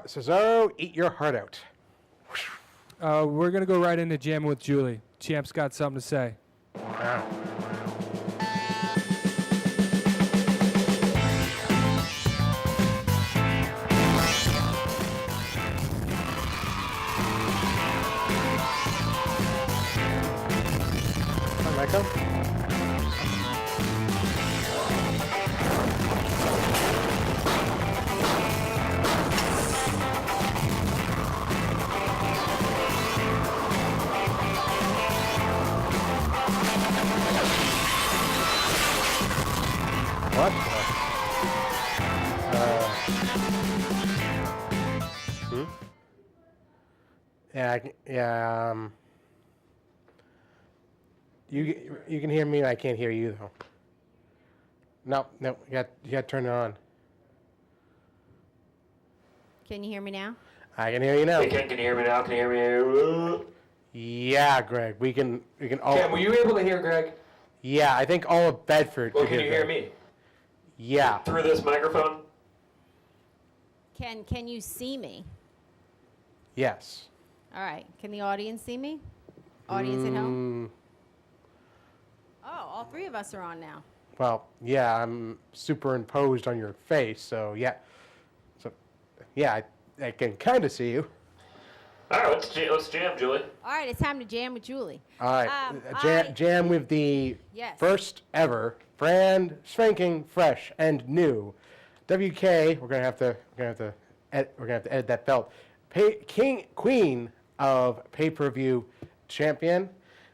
Cesaro, eat your heart out. We're going to go right into jamming with Julie. Champ's got something to say. Wow. Hi, Michael. What? Yeah. You can hear me. I can't hear you though. No. You got to turn it on. Can you hear me now? I can hear you now. Hey, Ken, can you hear me now? Can you hear me? Yeah, Greg. We can all. Ken, were you able to hear Greg? Yeah, I think all of Bedford. Well, could can you hear Greg. me? Yeah. Through this microphone? Can you see me? Yes. All right. Can the audience see me? Audience at home? Oh, all three of us are on now. Well, yeah, I'm superimposed on your face, so yeah. I can kind of see you. All right, let's jam, Julie. All right, it's time to jam with Julie. All right, jam with the first ever, brand spanking fresh and new WK. We're gonna have to edit that belt. Queen of pay-per-view champion.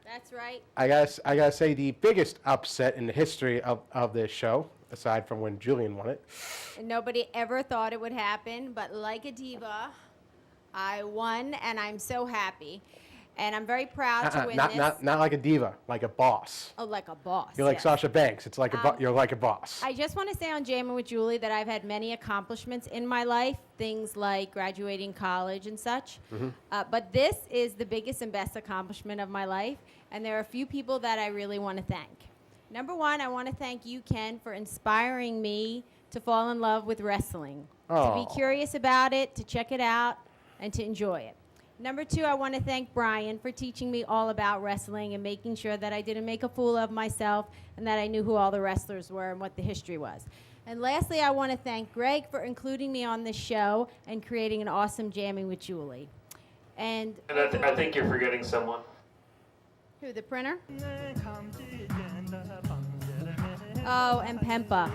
That's right. I gotta say the biggest upset in the history of this show, aside from when Julian won it. And nobody ever thought it would happen, but like a diva, I won, and I'm so happy. And I'm very proud to win this. Not like a diva, like a boss. Oh, like a boss. You're like Sasha Banks. It's like you're like a boss. I just want to say on Jamming with Julie that I've had many accomplishments in my life, things like graduating college and such. Mm-hmm. But this is the biggest and best accomplishment of my life, and there are a few people that I really want to thank. Number one, I want to thank you, Ken, for inspiring me to fall in love with wrestling, to be curious about it, to check it out, and to enjoy it. Number two, I want to thank Brian for teaching me all about wrestling and making sure that I didn't make a fool of myself and that I knew who all the wrestlers were and what the history was. And lastly, I want to thank Greg for including me on this show and creating an awesome Jamming with Julie. And I think you're forgetting someone. Who, the printer? Oh, and Pempa.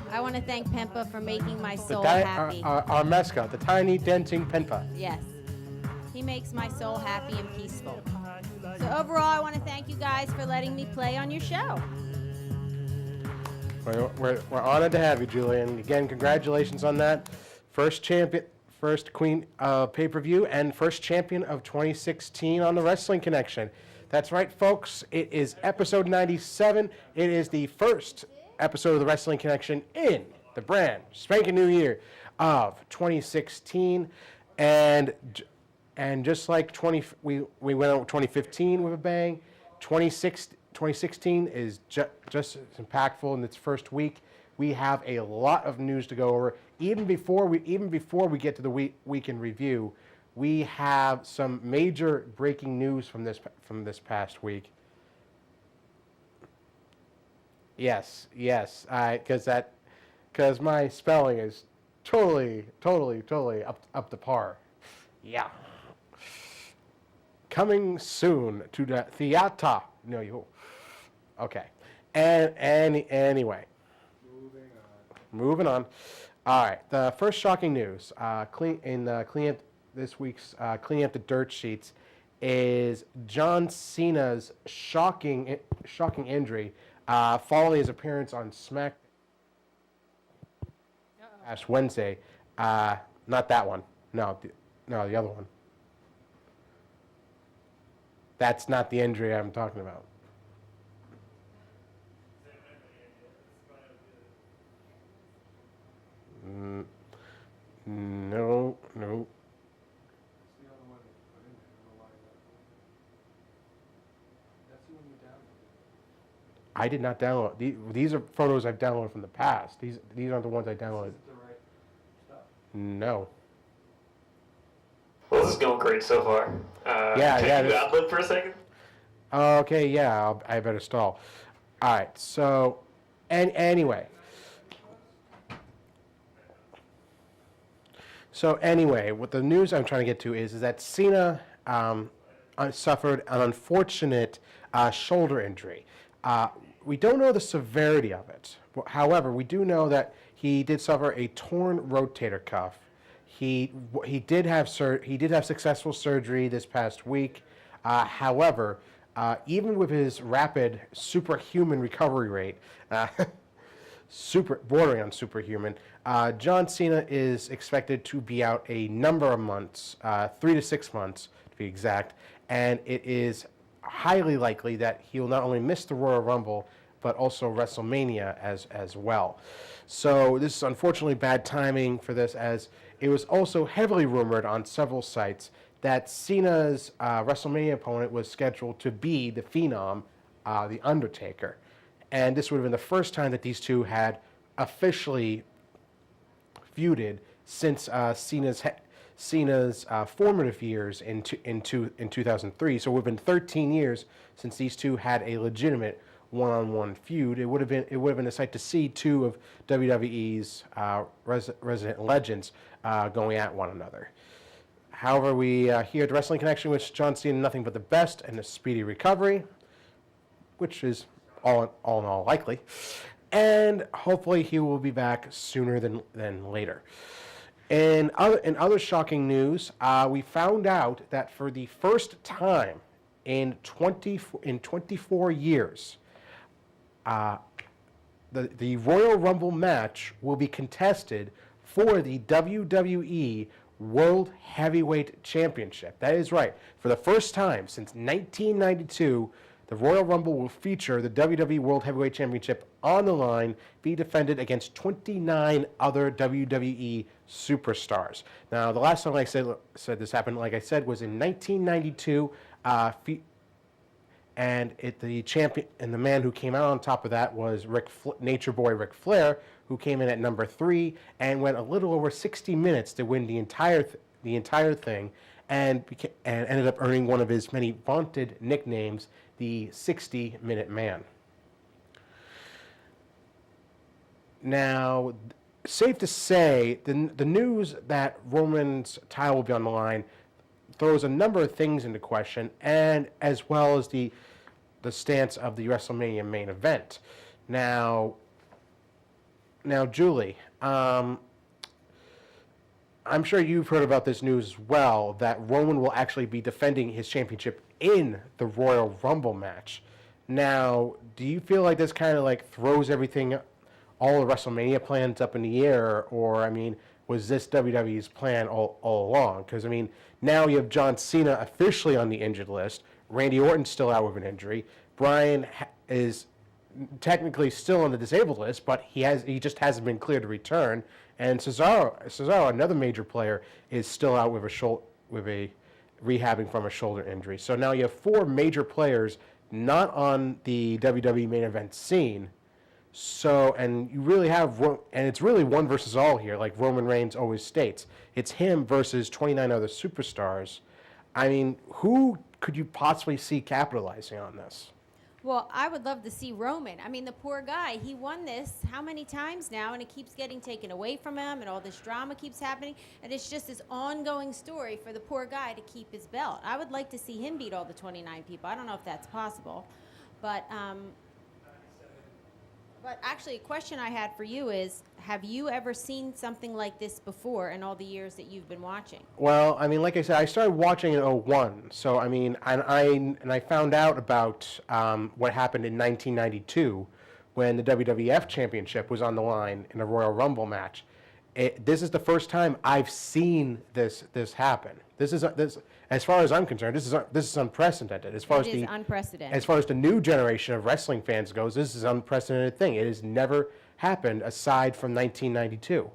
I want to thank Pempa for making my soul happy. Our mascot, the tiny dancing Pempa. Yes. He makes my soul happy and peaceful. So overall, I want to thank you guys for letting me play on your show. We're honored to have you, Julian. Again, congratulations on that. First champion, first queen of pay-per-view, and first champion of 2016 on the Wrestling Connection. That's right, folks. It is episode 97. It is the first episode of the Wrestling Connection in the brand spanking new year of 2016, and just like we went out with 2015 with a bang. 2016 is just as impactful in its first week. We have a lot of news to go over. Even before we get to the week in review, we have some major breaking news from this past week. Yes, because my spelling is totally up to par. Yeah. coming soon to the theater. No, you. Okay. And anyway. Moving on. All right. The first shocking news this week's Cleaning Up the Dirt Sheets is John Cena's shocking injury following his appearance on SmackDown last Wednesday. Not that one. No, the other one. That's not the injury I'm talking about. No. I did not download. These are photos I've downloaded from the past. These aren't the ones I downloaded. No. Well, this is going great so far. Yeah. Can you ad-lib for a second? Okay, yeah, I better stall. All right, so, anyway. What the news I'm trying to get to is that Cena suffered an unfortunate shoulder injury. We don't know the severity of it. However, we do know that he did suffer a torn rotator cuff. He did have successful surgery this past week. However, even with his rapid superhuman recovery rate, bordering on superhuman, John Cena is expected to be out a number of months, 3 to 6 months to be exact, and it is highly likely that he will not only miss the Royal Rumble, but also WrestleMania as well. So this is unfortunately bad timing for this, as it was also heavily rumored on several sites that Cena's WrestleMania opponent was scheduled to be the Phenom, The Undertaker. And this would have been the first time that these two had officially feuded since Cena's formative years in 2003. So it would have been 13 years since these two had a legitimate one-on-one feud. It would have been a sight to see two of WWE's resident legends going at one another. However, we here at the Wrestling Connection wish John Cena nothing but the best and a speedy recovery, which is all in all likely, and hopefully he will be back sooner than later. In other shocking news, we found out that for the first time in 24 years, the Royal Rumble match will be contested for the WWE World Heavyweight Championship. That is right. For the first time since 1992, the Royal Rumble will feature the WWE World Heavyweight Championship on the line, be defended against 29 other WWE superstars. Now, the last time I said this happened, like I said, was in 1992, the champion and the man who came out on top of that was Nature Boy Ric Flair, who came in at number 3 and went a little over 60 minutes to win the entire thing, and ended up earning one of his many vaunted nicknames, the 60-Minute Man. Now, safe to say, the news that Roman's title will be on the line throws a number of things into question, and as well as the stance of the WrestleMania main event. Now, Julie, I'm sure you've heard about this news as well, that Roman will actually be defending his championship in the Royal Rumble match. Now, do you feel like this kind of like throws everything, all the WrestleMania plans up in the air, or, I mean, was this WWE's plan all along? Because, I mean, now you have John Cena officially on the injured list. Randy Orton's still out with an injury. Bryan is technically still on the disabled list, but he just hasn't been cleared to return. And Cesaro, another major player, is still out with a rehabbing from a shoulder injury. So now you have 4 major players not on the WWE main event scene. So, and you really have, and it's really one versus all here, like Roman Reigns always states. It's him versus 29 other superstars. I mean, who could you possibly see capitalizing on this? Well, I would love to see Roman. I mean, the poor guy, he won this how many times now, and it keeps getting taken away from him, and all this drama keeps happening, and it's just this ongoing story for the poor guy to keep his belt. I would like to see him beat all the 29 people. I don't know if that's possible, but actually, a question I had for you is, have you ever seen something like this before in all the years that you've been watching? Well, I mean, like I said, I started watching in '01. So, I mean, I found out about what happened in 1992 when the WWF Championship was on the line in a Royal Rumble match. This is the first time I've seen this happen. This, as far as I'm concerned, this is unprecedented. As far It as is unprecedented. as far as the new generation of wrestling fans goes, this is an unprecedented thing. It has never happened aside from 1992.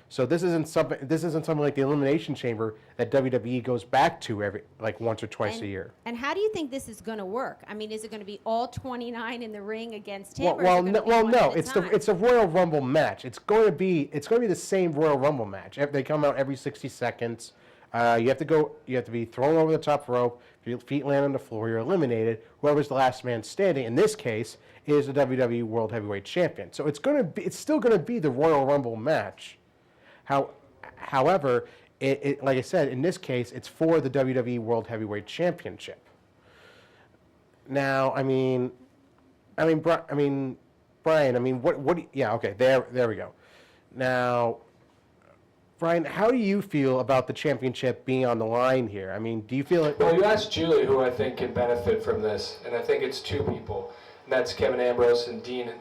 So this isn't something like the Elimination Chamber that WWE goes back to every once or twice a year. And how do you think this is going to work? I mean, is it going to be all 29 in the ring against him? Well, no. It's a Royal Rumble match. It's going to be the same Royal Rumble match. They come out every 60 seconds. You have to be thrown over the top rope. If your feet land on the floor, you're eliminated. Whoever's the last man standing, in this case, is the WWE World Heavyweight Champion. So it's still going to be the Royal Rumble match. However, like I said, in this case, it's for the WWE World Heavyweight Championship. Now, Brian, what? Yeah, okay, there we go. Now, Brian, how do you feel about the championship being on the line here? I mean, do you feel it? Well, you asked Julie who I think can benefit from this, and I think it's two people. And that's Kevin Ambrose and Dean.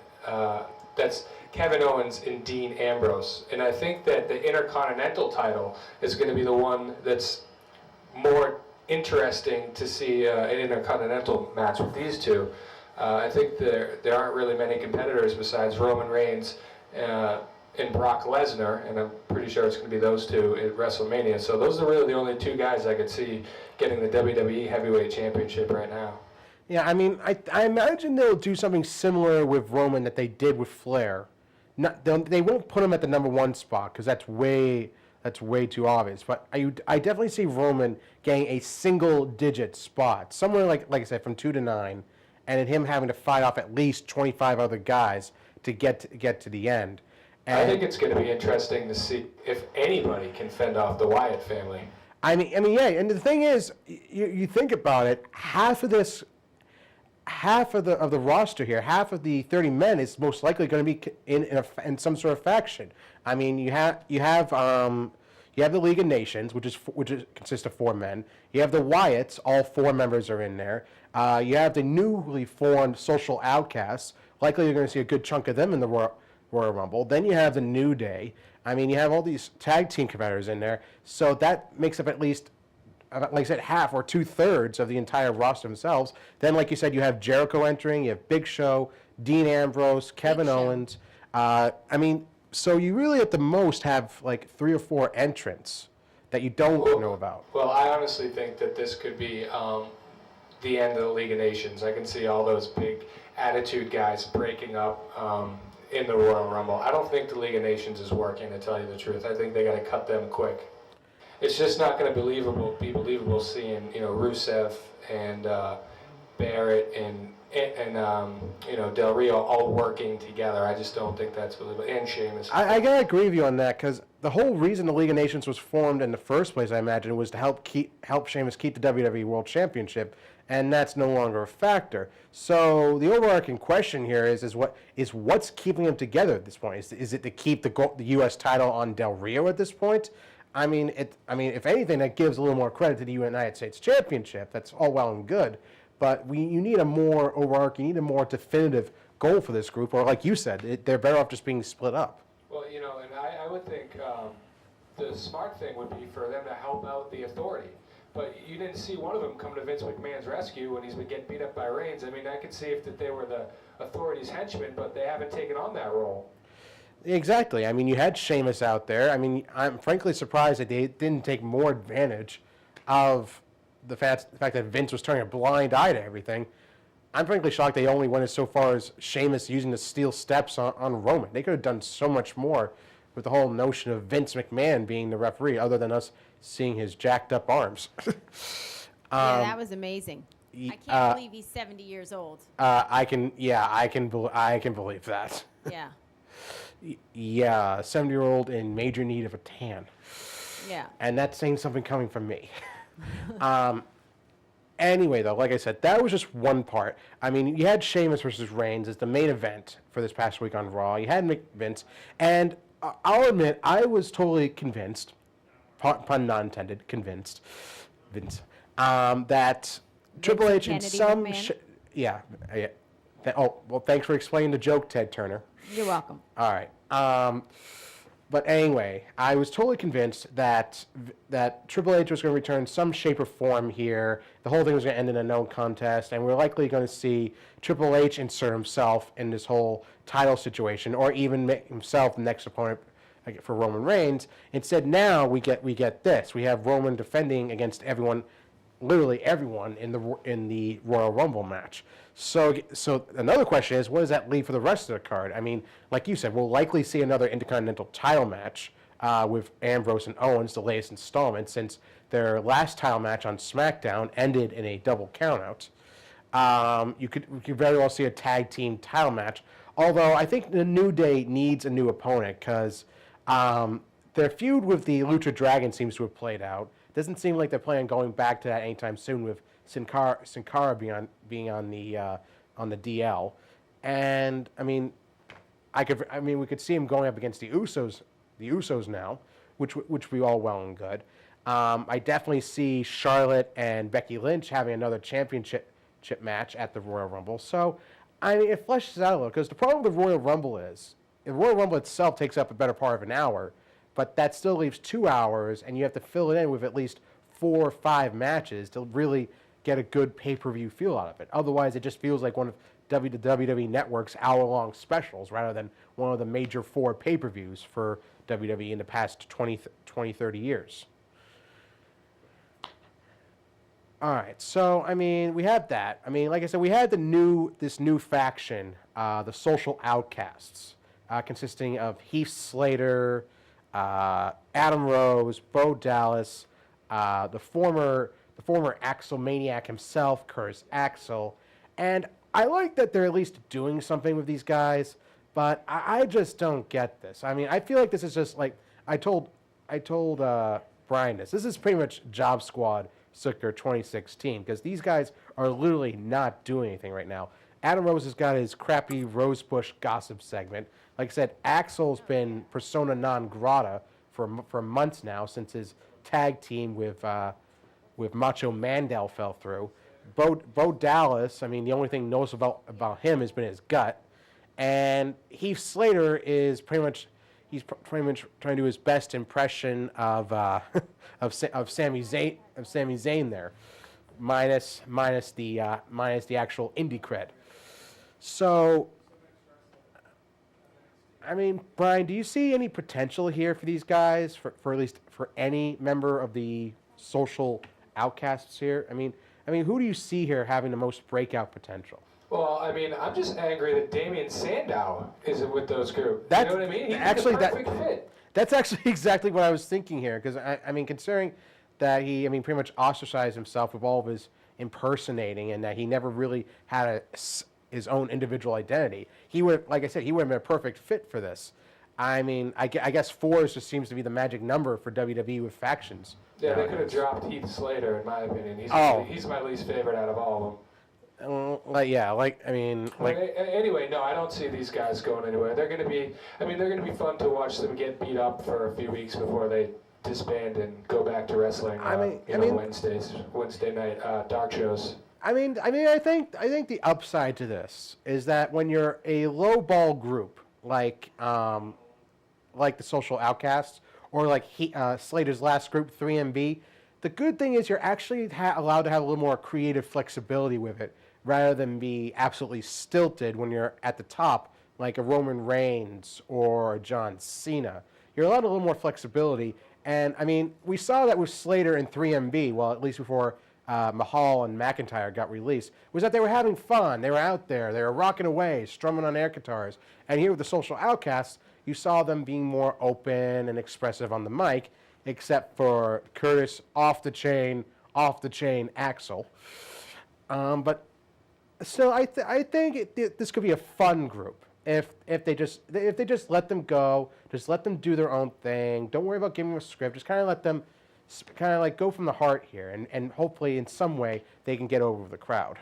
That's Kevin Owens and Dean Ambrose. And I think that the Intercontinental title is going to be the one that's more interesting to see an Intercontinental match with these two. I think there aren't really many competitors besides Roman Reigns and Brock Lesnar, and I'm pretty sure it's going to be those two at WrestleMania. So those are really the only two guys I could see getting the WWE Heavyweight Championship right now. Yeah, I mean, I imagine they'll do something similar with Roman that they did with Flair. They won't put him at the number one spot because that's way too obvious. But I definitely see Roman getting a single-digit spot, somewhere like I said, from 2 to 9, and him having to fight off at least 25 other guys to get to the end. And I think it's going to be interesting to see if anybody can fend off the Wyatt family. I mean, yeah. And the thing is, you think about it, half of the roster here, half of the 30 men is most likely going to be in some sort of faction. I mean, you have the League of Nations, which consists of 4 men. You have the Wyatts, all 4 members are in there. You have the newly formed Social Outcasts. Likely, you're going to see a good chunk of them in the Royal Rumble. Then you have the New Day. I mean, you have all these tag team competitors in there. So that makes up at least, like I said, half or 2/3 of the entire roster themselves. Then, like you said, you have Jericho entering. You have Big Show, Dean Ambrose, Kevin Owens. I mean, so you really at the most have like 3 or 4 entrants that you don't know about. Well, I honestly think that this could be the end of the League of Nations. I can see all those big attitude guys breaking up in the Royal Rumble. I don't think the League of Nations is working, to tell you the truth. I think they got to cut them quick. It's just not going to be believable seeing Rusev and Barrett and Del Rio all working together. I just don't think that's believable. And Sheamus. I gotta agree with you on that because the whole reason the League of Nations was formed in the first place, I imagine, was to help Sheamus keep the WWE World Championship, and that's no longer a factor. So the overarching question here is what's keeping them together at this point? Is it to keep the U.S. title on Del Rio at this point? I mean, if anything, that gives a little more credit to the United States Championship. That's all well and good, but you need a more overarching, you need a more definitive goal for this group, or like you said, they're better off just being split up. Well, and I would think the smart thing would be for them to help out the Authority. But you didn't see one of them come to Vince McMahon's rescue when he's been getting beat up by Reigns. I mean, I could see if they were the Authority's henchmen, but they haven't taken on that role. Exactly. I mean, you had Sheamus out there. I mean, I'm frankly surprised that they didn't take more advantage of the fact that Vince was turning a blind eye to everything. I'm frankly shocked they only went as so far as Sheamus using the steel steps on Roman. They could have done so much more with the whole notion of Vince McMahon being the referee, other than us seeing his jacked up arms. Yeah, that was amazing. I can't believe he's 70 years old. I can believe that. Yeah. Yeah, a 70-year-old in major need of a tan. Yeah. And that's saying something coming from me. Anyway, though, like I said, that was just one part. I mean, you had Sheamus versus Reigns as the main event for this past week on Raw. You had Vince, and I'll admit, I was totally convinced, pun not intended, convinced, Vince, that Triple H in Kennedy some... McMahon? yeah. Well, thanks for explaining the joke, Ted Turner. You're welcome. All right. But anyway, I was totally convinced that Triple H was going to return some shape or form here. The whole thing was going to end in a no contest, and we're likely going to see Triple H insert himself in this whole title situation, or even make himself the next opponent for Roman Reigns. Instead, now we get this. We have Roman defending against everyone, literally everyone in the Royal Rumble match. So another question is, what does that leave for the rest of the card? I mean, like you said, we'll likely see another Intercontinental title match with Ambrose and Owens, the latest installment, since their last title match on SmackDown ended in a double countout. We could very well see a tag team title match, although I think the New Day needs a new opponent because their feud with the Lucha Dragon seems to have played out. Doesn't seem like they're planning on going back to that anytime soon with Sin Cara being on the DL, and I mean, we could see him going up against the Usos now, which we all well and good. I definitely see Charlotte and Becky Lynch having another championship match at the Royal Rumble. So, I mean, it fleshes out a little because the problem with the Royal Rumble is the Royal Rumble itself takes up a better part of an hour, but that still leaves 2 hours, and you have to fill it in with at least 4 or 5 matches to really get a good pay-per-view feel out of it. Otherwise, it just feels like one of WWE Network's hour-long specials rather than one of the major 4 pay-per-views for WWE in the past 20, 30 years. All right, so, I mean, we have that. I mean, like I said, we had this new faction, the Social Outcasts, consisting of Heath Slater, Adam Rose, Bo Dallas, the former Axel Maniac himself, Curtis Axel, and I like that they're at least doing something with these guys, but I just don't get this. I mean, I feel like this is just like I told Brian this. This is pretty much Job Squad circa 2016 because these guys are literally not doing anything right now. Adam Rose has got his crappy Rosebush gossip segment. Like I said, Axel's been persona non grata for months now since his tag team with Macho Mandel fell through. Bo Dallas, I mean, the only thing noticeable about him has been his gut. And Heath Slater is pretty much trying to do his best impression of Sami Zayn there, minus the actual indie cred. So, I mean, Brian, do you see any potential here for these guys, for at least for any member of the Social Outcasts here? I mean, who do you see here having the most breakout potential? Well, I mean, I'm just angry that Damien Sandow isn't with those group. You know what I mean? He's actually, the perfect fit. That's actually exactly what I was thinking here, because I mean, considering that he, pretty much ostracized himself with all of his impersonating, and that he never really had his own individual identity. He would, like I said, he would have been a perfect fit for this. I mean, I guess 4 just seems to be the magic number for WWE with factions. Yeah, they could have dropped Heath Slater, in my opinion. He's my least favorite out of all of them. Anyway, no, I don't see these guys going anywhere. They're going to be fun to watch them get beat up for a few weeks before they disband and go back to wrestling. Wednesday night dark shows. I think the upside to this is that when you're a low ball group like the Social Outcasts or like Slater's last group 3MB, the good thing is you're actually allowed to have a little more creative flexibility with it, rather than be absolutely stilted when you're at the top, like a Roman Reigns or a John Cena. You're allowed a little more flexibility, and I mean, we saw that with Slater and 3MB, well, at least before Mahal and McIntyre got released, was that they were having fun. They were out there, they were rocking away, strumming on air guitars. And here with the Social Outcasts, you saw them being more open and expressive on the mic, except for Curtis off the chain Axel. But still, I think this could be a fun group if they just let them go, just let them do their own thing. Don't worry about giving them a script. Just kind of let them kind of like go from the heart here, and hopefully in some way they can get over the crowd.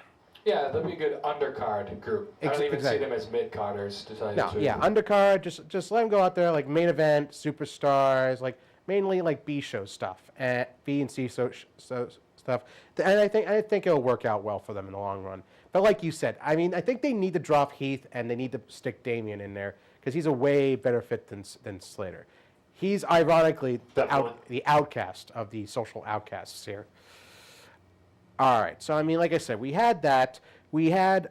Yeah, that'd be a good undercard group. I don't even see them as mid-carders, to tell you the No, truth. yeah, undercard. Just let them go out there like main event, superstars, like mainly like B show stuff, and B and C so stuff. And I think it'll work out well for them in the long run. But like you said, I mean, I think they need to drop Heath and they need to stick Damian in there because he's a way better fit than Slater. He's ironically the outcast of the social outcasts here. All right, so I mean, like I said, we had that. We had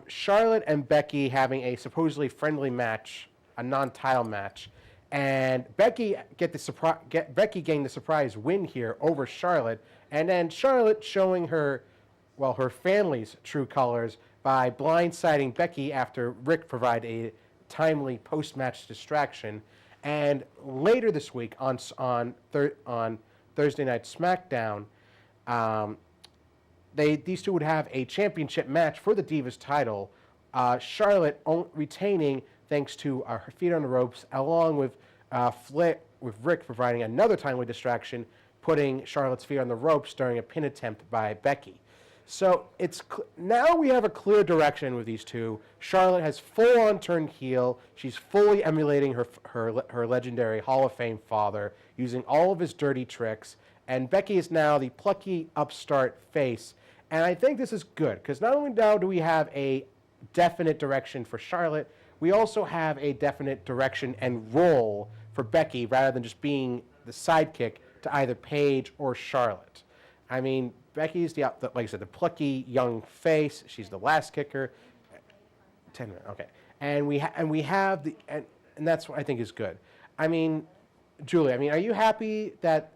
Charlotte and Becky having a supposedly friendly match, a non-title match, and Becky getting the surprise win here over Charlotte, and then Charlotte showing her family's true colors by blindsiding Becky after Rick provided a timely post-match distraction. And later this week on Thursday Night SmackDown, these two would have a championship match for the Divas title. Charlotte retaining thanks to her feet on the ropes, along with Rick providing another timely distraction, putting Charlotte's feet on the ropes during a pin attempt by Becky. So now we have a clear direction with these two. Charlotte has full-on turned heel. She's fully emulating her legendary Hall of Fame father, using all of his dirty tricks. And Becky is now the plucky upstart face. And I think this is good, because not only now do we have a definite direction for Charlotte, we also have a definite direction and role for Becky, rather than just being the sidekick to either Paige or Charlotte. I mean, Becky's like I said, the plucky young face. She's the last kicker. 10 minutes, okay. And we have and that's what I think is good. I mean, Julie, are you happy that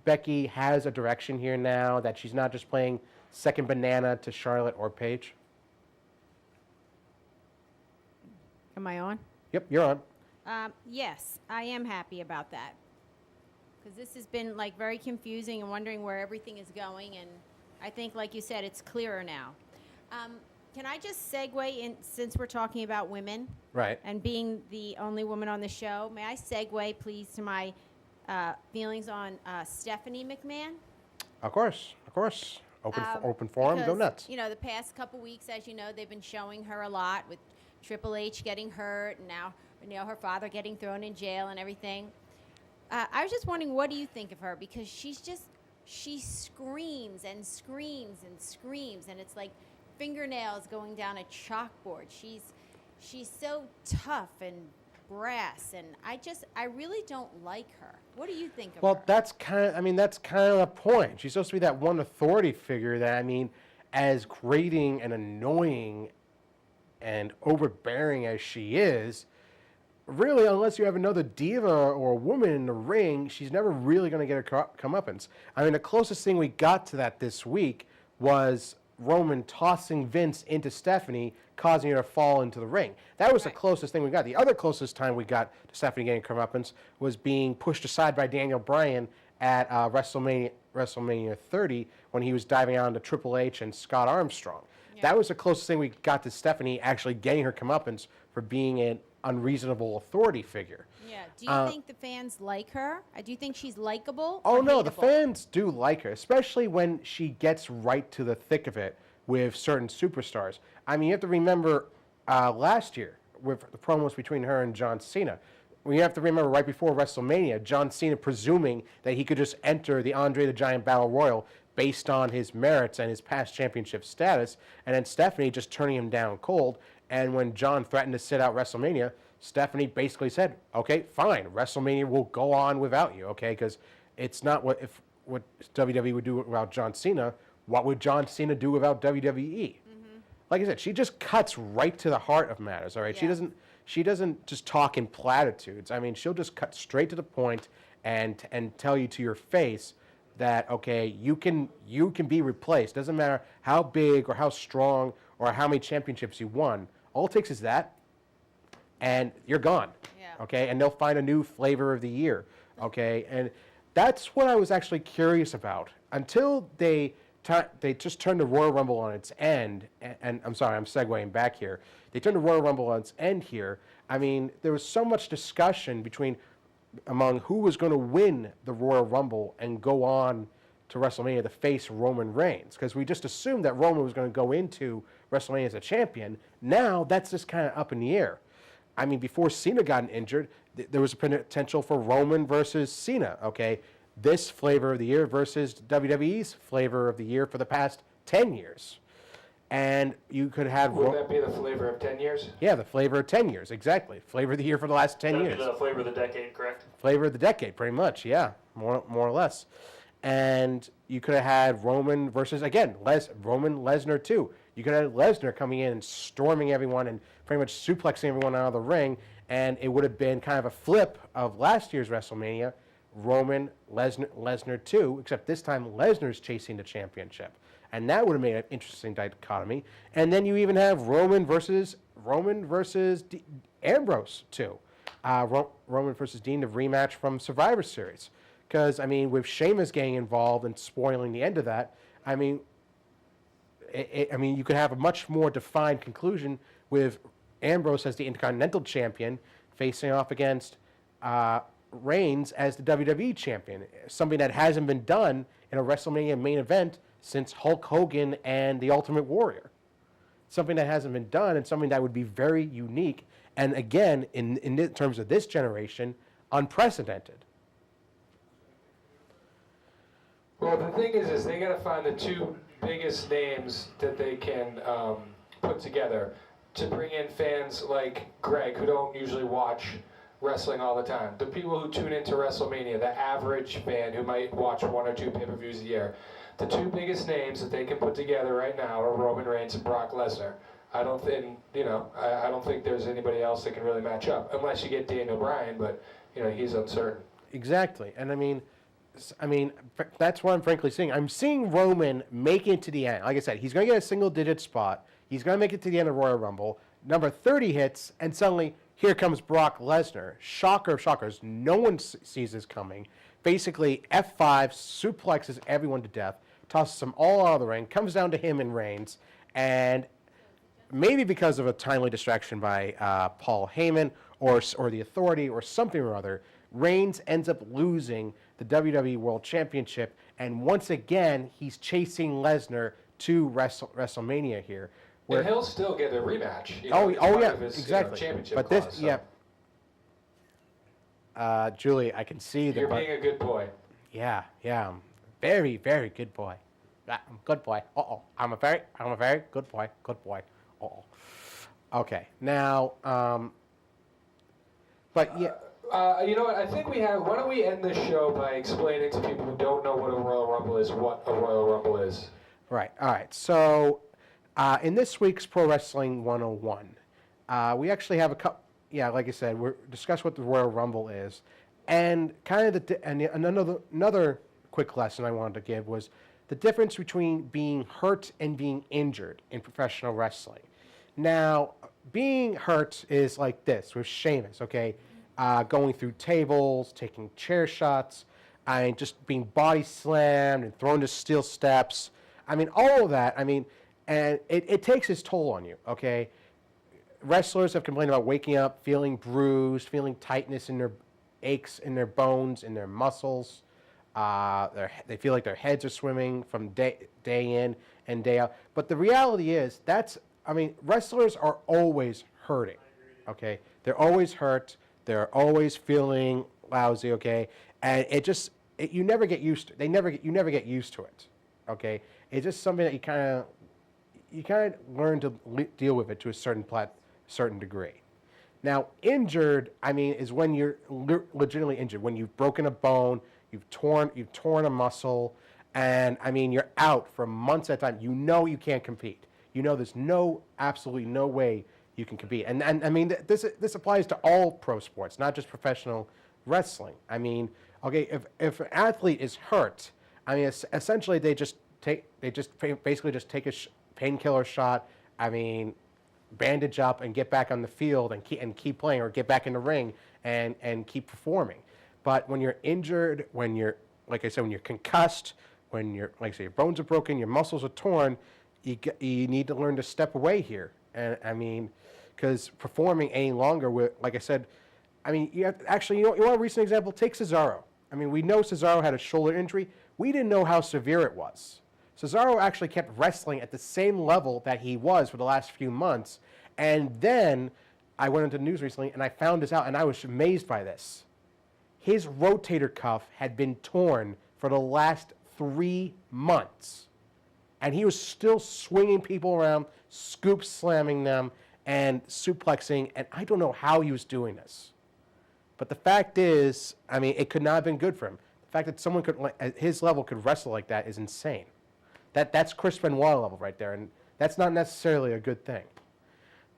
Becky has a direction here now, that she's not just playing second banana to Charlotte or Paige? Am I on? Yep, you're on. Yes, I am happy about that. Because this has been like very confusing and wondering where everything is going. And I think, like you said, it's clearer now. Can I just segue in, since we're talking about women? Right. And being the only woman on the show, may I segue, please, to my feelings on Stephanie McMahon? Of course. Open forum, go because, nuts. You know, the past couple weeks, as you know, they've been showing her a lot with Triple H getting hurt, and now her father getting thrown in jail and everything. I was just wondering, what do you think of her? Because she screams and screams and screams, and it's like fingernails going down a chalkboard. She's so tough and brass, and I really don't like her. What do you think of her? Well, that's kind of the point. She's supposed to be that one authority figure that, as grating and annoying and overbearing as she is, really, unless you have another diva or a woman in the ring, she's never really going to get her comeuppance. The closest thing we got to that this week was Roman tossing Vince into Stephanie, causing her to fall into the ring. That was the closest thing we got. The other closest time we got to Stephanie getting comeuppance was being pushed aside by Daniel Bryan at WrestleMania 30 when he was diving out into Triple H and Scott Armstrong. Yeah. That was the closest thing we got to Stephanie actually getting her comeuppance for being an unreasonable authority figure. Yeah. Do you think the fans like her? Do you think she's likable? Oh, no, hateable? the fans do like her, especially when she gets right to the thick of it with certain superstars. You have to remember last year with the promos between her and John Cena. You have to remember right before WrestleMania, John Cena presuming that he could just enter the Andre the Giant Battle Royal based on his merits and his past championship status, and then Stephanie just turning him down cold. And when John threatened to sit out WrestleMania, Stephanie basically said, okay, fine, WrestleMania will go on without you, okay? Because it's not what WWE would do without John Cena. What would John Cena do without WWE? Mm-hmm. Like I said, she just cuts right to the heart of matters, all right? Yeah. She doesn't just talk in platitudes. She'll just cut straight to the point and tell you to your face that, okay, you can be replaced. Doesn't matter how big or how strong or how many championships you won. All it takes is that, and you're gone. Yeah. Okay, and they'll find a new flavor of the year. Okay, and that's what I was actually curious about until they turned the Royal Rumble on its end, and I'm sorry, I'm segueing back here. They turned the Royal Rumble on its end here. I mean, there was so much discussion among who was going to win the Royal Rumble and go on to WrestleMania to face Roman Reigns, because we just assumed that Roman was going to go into WrestleMania as a champion. Now that's just kind of up in the air. I mean, before Cena got injured, there was a potential for Roman versus Cena, okay? This flavor of the year versus WWE's flavor of the year for the past 10 years. And you could have... Would that be the flavor of 10 years? Yeah, the flavor of 10 years, exactly. Flavor of the year for the last 10 That'd years. be the flavor of the decade, correct? Flavor of the decade, pretty much, yeah, more or less. And you could have had Roman versus, again, Roman Lesnar too. You could have Lesnar coming in and storming everyone and pretty much suplexing everyone out of the ring, and it would have been kind of a flip of last year's WrestleMania, Roman, Lesnar too, except this time Lesnar's chasing the championship. And that would have made an interesting dichotomy. And then you even have Roman versus Ambrose too. Roman versus Dean, the rematch from Survivor Series. Because, I mean, with Sheamus getting involved and spoiling the end of that, I mean, you could have a much more defined conclusion with Ambrose as the Intercontinental Champion facing off against Reigns as the WWE Champion. Something that hasn't been done in a WrestleMania main event since Hulk Hogan and the Ultimate Warrior. Something that hasn't been done and something that would be very unique. And again, in terms of this generation, unprecedented. Well, the thing is they got to find the two biggest names that they can put together to bring in fans like Greg, who don't usually watch wrestling all the time. The people who tune into WrestleMania, the average fan who might watch 1 or 2 pay-per-views a year. The two biggest names that they can put together right now are Roman Reigns and Brock Lesnar. I don't think there's anybody else that can really match up, unless you get Daniel Bryan, but he's uncertain. Exactly, and I mean, that's what I'm frankly seeing. I'm seeing Roman make it to the end. Like I said, he's going to get a single-digit spot. He's going to make it to the end of Royal Rumble. Number 30 hits, and suddenly here comes Brock Lesnar. Shocker of shockers. No one sees this coming. Basically, F5 suplexes everyone to death, tosses them all out of the ring, comes down to him and Reigns, and maybe because of a timely distraction by Paul Heyman or the Authority or something or other, Reigns ends up losing the WWE World Championship, and once again, he's chasing Lesnar to WrestleMania here. And he'll still get a rematch. Exactly. Championship but clause, Julie, I can see that. You're being a good boy. Yeah, I'm very, very good boy. I'm a good boy. I'm a very good boy. Good boy. Okay, now, but yeah. You know what? I think we have. Why don't we end this show by explaining to people who don't know what a Royal Rumble is what a Royal Rumble is? Right. All right. So, in this week's Pro Wrestling 101, we actually have a couple. Yeah, like I said, we're discuss what the Royal Rumble is, and kind of another quick lesson I wanted to give was the difference between being hurt and being injured in professional wrestling. Now, being hurt is like this with Sheamus, okay? Going through tables, taking chair shots, and just being body slammed and thrown to steel steps. I mean, all of that, and it takes its toll on you, okay? Wrestlers have complained about waking up, feeling bruised, feeling tightness in their aches in their bones, in their muscles. They feel like their heads are swimming from day in and day out. But the reality is, wrestlers are always hurting, okay? They're always hurt. They're always feeling lousy, okay? And you never get used to. You never get used to it, okay? It's just something that you kind of learn to deal with it to a certain degree. Now, injured, is when you're legitimately injured, when you've broken a bone, you've torn a muscle, and you're out for months at a time. You know you can't compete. You know there's absolutely no way you can compete. And this applies to all pro sports, not just professional wrestling. If an athlete is hurt, essentially they basically just take a painkiller shot. Bandage up and get back on the field and keep playing, or get back in the ring and keep performing. But when you're injured, when you're, like I said, when you're concussed, when you're, like I say, your bones are broken, your muscles are torn, you need to learn to step away here. And I mean, because performing any longer with, like I said, I mean, you have, actually, you want a recent example? Take Cesaro. I mean, we know Cesaro had a shoulder injury. We didn't know how severe it was. Cesaro actually kept wrestling at the same level that he was for the last few months. And then I went into the news recently and I found this out, and I was amazed by this. His rotator cuff had been torn for the last 3 months. And he was still swinging people around, scoop slamming them, and suplexing. And I don't know how he was doing this. But the fact is, I mean, it could not have been good for him. The fact that someone could, at his level, could wrestle like that is insane. That's Chris Benoit level right there, and that's not necessarily a good thing.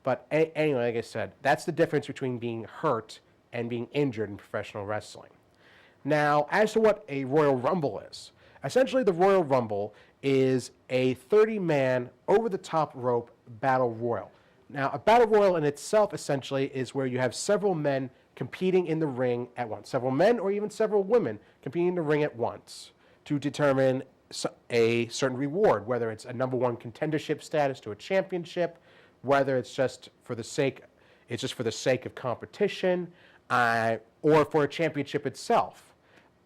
But anyway, like I said, that's the difference between being hurt and being injured in professional wrestling. Now, as to what a Royal Rumble is, essentially the Royal Rumble is a 30-man over-the-top rope battle royal. Now, a battle royal in itself essentially is where you have several men competing in the ring at once. Several men or even several women competing in the ring at once to determine a certain reward, whether it's a number one contendership status to a championship, whether it's just for the sake of competition, or for a championship itself.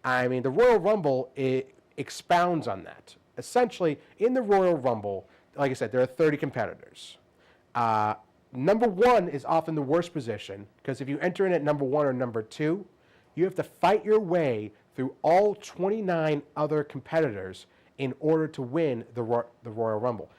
I mean, the Royal Rumble, it expounds on that. Essentially, in the Royal Rumble, like I said, there are 30 competitors. Number one is often the worst position, because if you enter in at number one or number two, you have to fight your way through all 29 other competitors in order to win the Royal Rumble.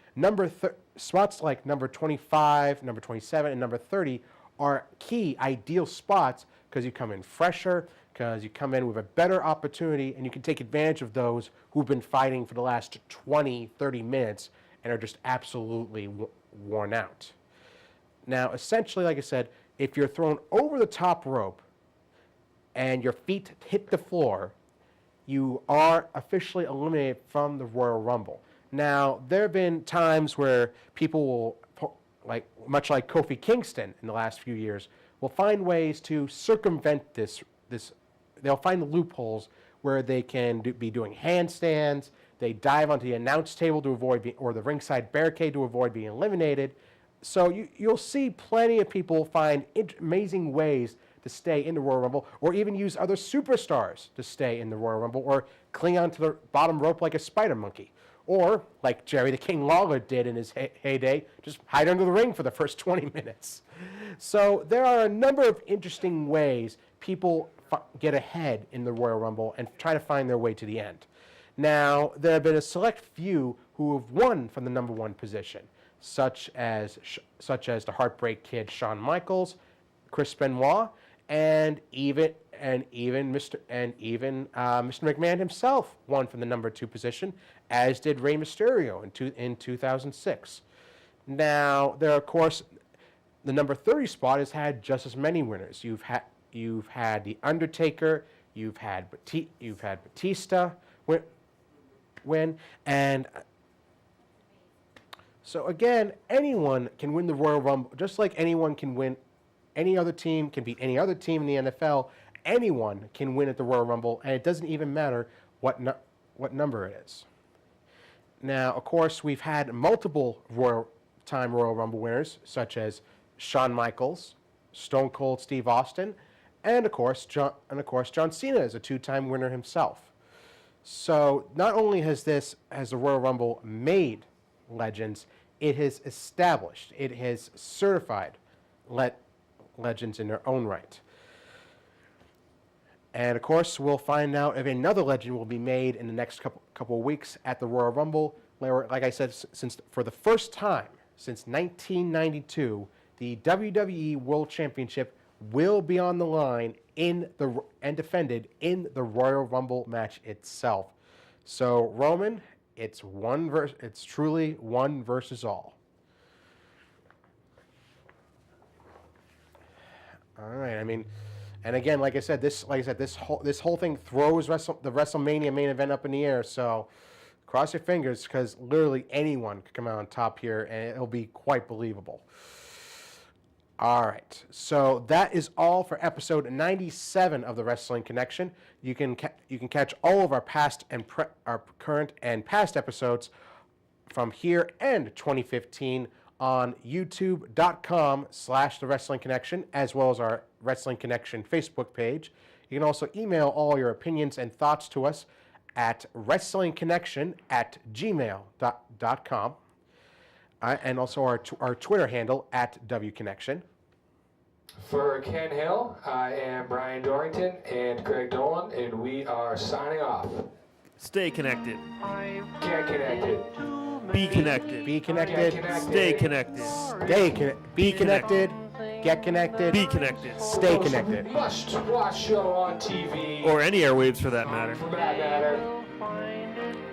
Spots like number 25, number 27, and number 30 are key, ideal spots, because you come in fresher, because you come in with a better opportunity, and you can take advantage of those who've been fighting for the last 20, 30 minutes and are just absolutely worn out. Now, essentially, like I said, if you're thrown over the top rope and your feet hit the floor, you are officially eliminated from the Royal Rumble. Now, there have been times where people will, much like Kofi Kingston in the last few years, will find ways to circumvent this. They'll find loopholes where they can be doing handstands. They dive onto the announce table to avoid or the ringside barricade to avoid being eliminated. So you'll see plenty of people find amazing ways to stay in the Royal Rumble, or even use other superstars to stay in the Royal Rumble, or cling onto the bottom rope like a spider monkey. Or, like Jerry the King Lawler did in his heyday, just hide under the ring for the first 20 minutes. So there are a number of interesting ways people get ahead in the Royal Rumble and try to find their way to the end. Now, there have been a select few who have won from the number one position, such as the Heartbreak Kid Shawn Michaels, Chris Benoit, and even Mr. McMahon himself won from the number two position, as did Rey Mysterio in 2006. Now, there, of course, the number 30 spot has had just as many winners. You've had The Undertaker, you've had Batista win, and so again, anyone can win the Royal Rumble, just like anyone can win. Any other team can beat any other team in the NFL. Anyone can win at the Royal Rumble, and it doesn't even matter what number it is. Now, of course, we've had multiple Royal Rumble winners, such as Shawn Michaels, Stone Cold Steve Austin, and of course John Cena is a two-time winner himself. So not only has the Royal Rumble made legends, it has established, it has certified legends in their own right. And of course, we'll find out if another legend will be made in the next couple of weeks at the Royal Rumble. Like I said, for the first time since 1992, the WWE World Championship will be on the line and defended in the Royal Rumble match itself. So Roman, it's truly one versus all. All right. I mean, and again, like I said, this whole thing throws the WrestleMania main event up in the air. So cross your fingers, because literally anyone could come out on top here, and it'll be quite believable. All right, so that is all for episode 97 of the Wrestling Connection. You can catch all of our past and our current and past episodes from here and 2015 on youtube.com/The Wrestling Connection, as well as our Wrestling Connection Facebook page. You can also email all your opinions and thoughts to us at wrestlingconnection@gmail.com. And also our Twitter handle @WKonnection. For Ken Hill, I am Brian Dorrington and Greg Dolan, and we are signing off. Stay connected. Get connected. Be connected. Be connected. Stay connected. Be connected. Get connected. Be connected. Stay connected. Must-watch show on TV. Or any airwaves for that matter. For that matter.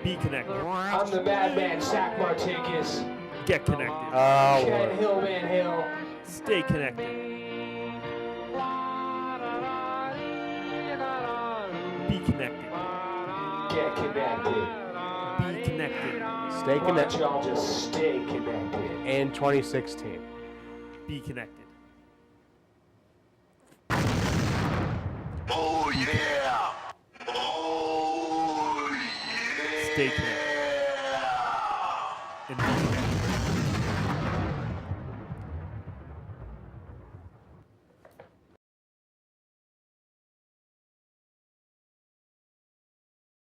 Be connected. I'm the madman, Zach Martinkus. Get connected. Oh, Ken Lord. Hill, Van Hill. Stay connected. Be connected. Get connected. Be connected. Stay Why don't connected. y'all just stay connected? In 2016. Be connected. Oh yeah! Oh yeah! Stay connected. And be connected.